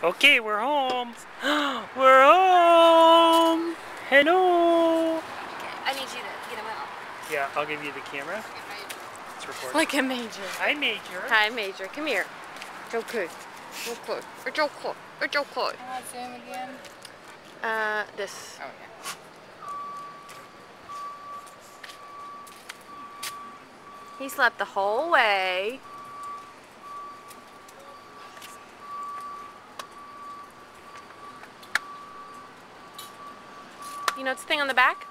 Okay, we're home. We're home. Hello. I need you to get him out. Yeah, I'll give you the camera. It's recording. Like a Major. Hi, Major. Hi, Major. Come here. Okay. Okay. It's okay. It's okay. Zoom again? This. Oh, yeah. He slept the whole way. You know what's the thing on the back?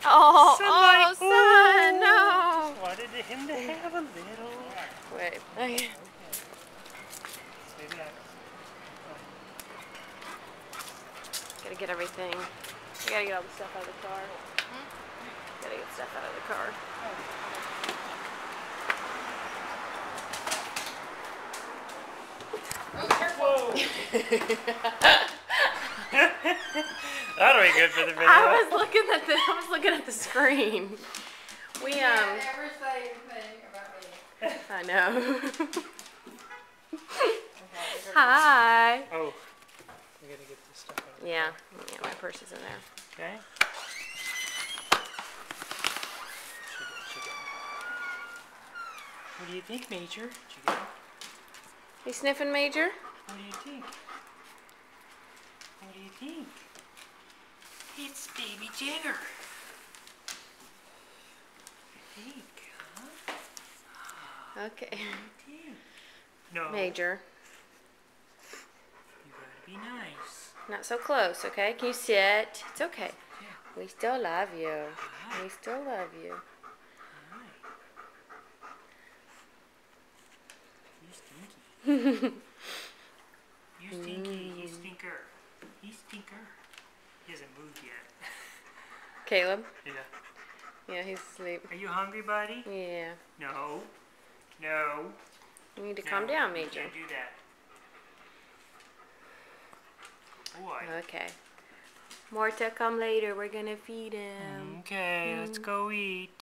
Oh, Somebody, son, no. Wanted him to have a little. Wait. Okay. Maybe Gotta get everything. We gotta get all the stuff out of the car. Gotta get stuff out of the car. Whoa. That'll be good for the video. I was looking at the screen. We Never say anything about me. I know. Hi. Oh, we gotta get this stuff out. Yeah, my purse is in there. Okay. What do you think, Major? Did you get it? You sniffing, Major? What do you think? What do you think? It's baby Jigger. I think, huh? Okay. What do you think? No. Major, You gotta be nice. not so close, okay? Can you sit? It's okay. Yeah. We still love you. Hi. We still love you. Hi. You stinky. You stinky. You stinker. You stinker. He hasn't moved yet. Caleb? Yeah. Yeah, he's asleep. Are you hungry, buddy? Yeah. No. No. You need to No, calm down, you Major. can't do that. Boy. Okay. More to come later. We're gonna feed him. Okay, let's go eat.